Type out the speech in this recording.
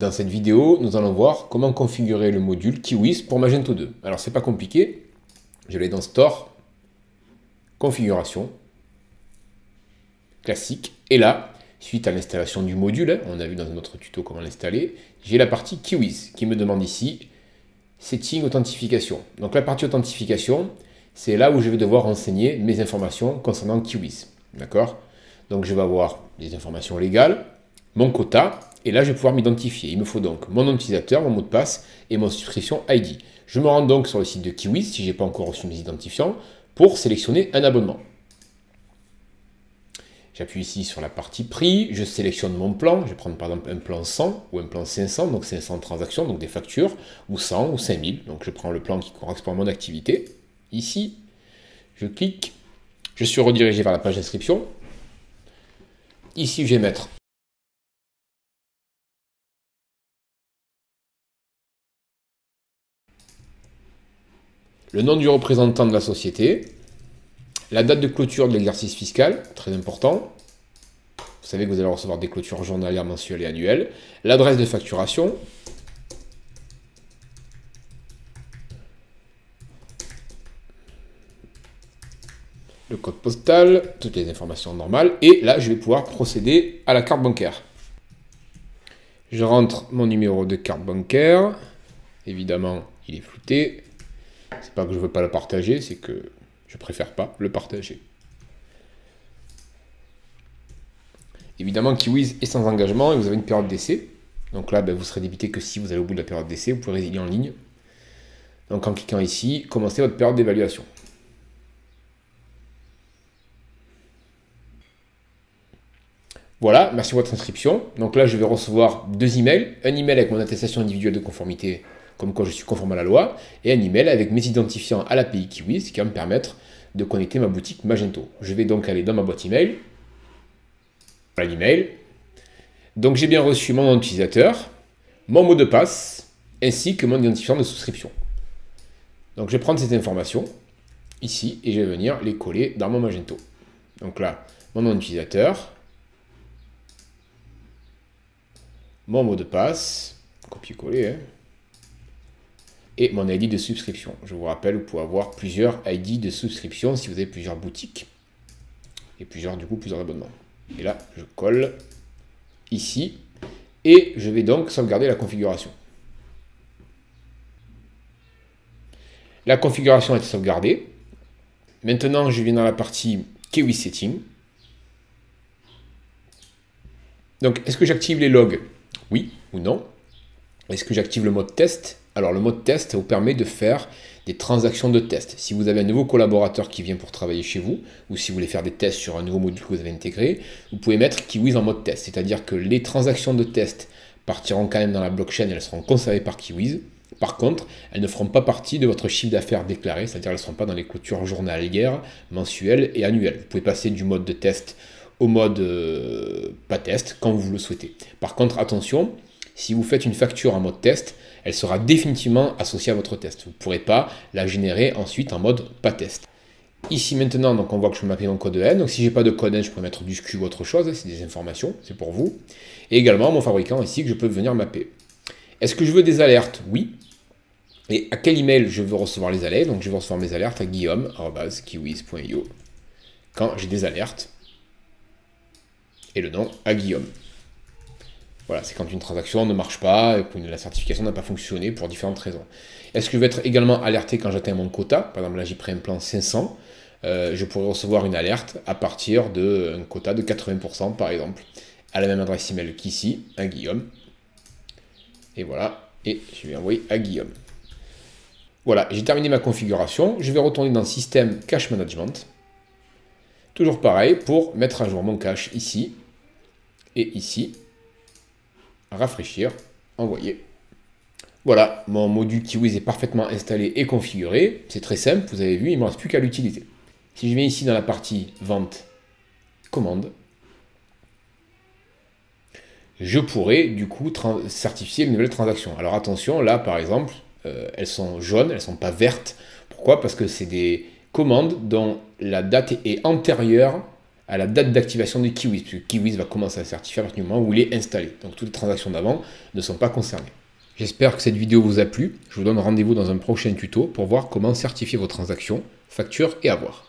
Dans cette vidéo, nous allons voir comment configurer le module Kiwis pour Magento 2. Alors, c'est pas compliqué. Je vais dans Store, Configuration, classique. Et là, suite à l'installation du module, on a vu dans un autre tuto comment l'installer, j'ai la partie Kiwis qui me demande ici Setting Authentification. Donc la partie Authentification, c'est là où je vais devoir renseigner mes informations concernant Kiwis. D'accord? Donc je vais avoir les informations légales, mon quota, et là je vais pouvoir m'identifier. Il me faut donc mon nom d'utilisateur, mon mot de passe et mon subscription ID. Je me rends donc sur le site de Kiwis, si je n'ai pas encore reçu mes identifiants, pour sélectionner un abonnement. J'appuie ici sur la partie prix, je sélectionne mon plan, je vais prendre par exemple un plan 100 ou un plan 500, donc 500 transactions, donc des factures, ou 100 ou 5000, donc je prends le plan qui correspond à mon activité. Ici, je clique, je suis redirigé vers la page d'inscription. Ici, je vais mettre le nom du représentant de la société, la date de clôture de l'exercice fiscal, très important. Vous savez que vous allez recevoir des clôtures journalières, mensuelles et annuelles. L'adresse de facturation. Le code postal, toutes les informations normales. Et là, je vais pouvoir procéder à la carte bancaire. Je rentre mon numéro de carte bancaire. Évidemment, il est flouté. C'est pas que je ne veux pas le partager, c'est que je préfère pas le partager. Évidemment, Kiwis est sans engagement et vous avez une période d'essai. Donc là, vous serez débité que si vous allez au bout de la période d'essai, vous pouvez résilier en ligne. Donc en cliquant ici, commencez votre période d'évaluation. Voilà, merci pour votre inscription. Donc là, je vais recevoir deux emails. Un email avec mon attestation individuelle de conformité, comme quoi je suis conforme à la loi, et un email avec mes identifiants à l'API Kiwis, qui va me permettre de connecter ma boutique Magento. Je vais donc aller dans ma boîte email. Voilà l'email. Donc j'ai bien reçu mon nom d'utilisateur, mon mot de passe, ainsi que mon identifiant de souscription. Donc je vais prendre ces informations, ici, et je vais venir les coller dans mon Magento. Donc là, mon nom d'utilisateur, mon mot de passe, copier-coller, hein, et mon ID de subscription. Je vous rappelle, vous pouvez avoir plusieurs ID de subscription si vous avez plusieurs boutiques, et plusieurs abonnements. Et là, je colle ici, et je vais donc sauvegarder la configuration. La configuration a été sauvegardée. Maintenant, je viens dans la partie Kiwis Setting. Donc, est-ce que j'active les logs? Oui ou non? Est-ce que j'active le mode test? Alors, le mode test, ça vous permet de faire des transactions de test. Si vous avez un nouveau collaborateur qui vient pour travailler chez vous, ou si vous voulez faire des tests sur un nouveau module que vous avez intégré, vous pouvez mettre Kiwis en mode test. C'est-à-dire que les transactions de test partiront quand même dans la blockchain et elles seront conservées par Kiwis. Par contre, elles ne feront pas partie de votre chiffre d'affaires déclaré, c'est-à-dire elles ne seront pas dans les clôtures journalières, mensuelles et annuelles. Vous pouvez passer du mode de test au mode pas test quand vous le souhaitez. Par contre, attention, si vous faites une facture en mode test, elle sera définitivement associée à votre test. Vous ne pourrez pas la générer ensuite en mode pas test. Ici maintenant, donc on voit que je peux mapper mon code N. Donc si j'ai pas de code N, je peux mettre du SKU ou autre chose. C'est des informations, c'est pour vous. Et également mon fabricant ici que je peux venir mapper. Est-ce que je veux des alertes? Oui. Et à quel email je veux recevoir les alertes? Donc je vais recevoir mes alertes à guillaume@kiwis.io quand j'ai des alertes. Et le nom à Guillaume. Voilà, c'est quand une transaction ne marche pas, et que la certification n'a pas fonctionné pour différentes raisons. Est-ce que je vais être également alerté quand j'atteins mon quota? Par exemple, là j'ai pris un plan 500. Je pourrais recevoir une alerte à partir d'un quota de 80% par exemple, à la même adresse email qu'ici, à Guillaume. Et voilà, et je vais envoyer à Guillaume. Voilà, j'ai terminé ma configuration. Je vais retourner dans Système Cache Management. Toujours pareil pour mettre à jour mon cache ici et ici. Rafraîchir, envoyer. Voilà, mon module Kiwis est parfaitement installé et configuré. C'est très simple, vous avez vu, il ne me reste plus qu'à l'utiliser. Si je viens ici dans la partie Vente, Commande, je pourrais du coup certifier une nouvelle transaction. Alors attention, là par exemple, elles sont jaunes, elles ne sont pas vertes. Pourquoi? Parce que c'est des commandes dont la date est antérieure à la date d'activation de Kiwis, puisque Kiwis va commencer à certifier à partir du moment où il est installé. Donc toutes les transactions d'avant ne sont pas concernées. J'espère que cette vidéo vous a plu. Je vous donne rendez-vous dans un prochain tuto pour voir comment certifier vos transactions, factures et avoirs.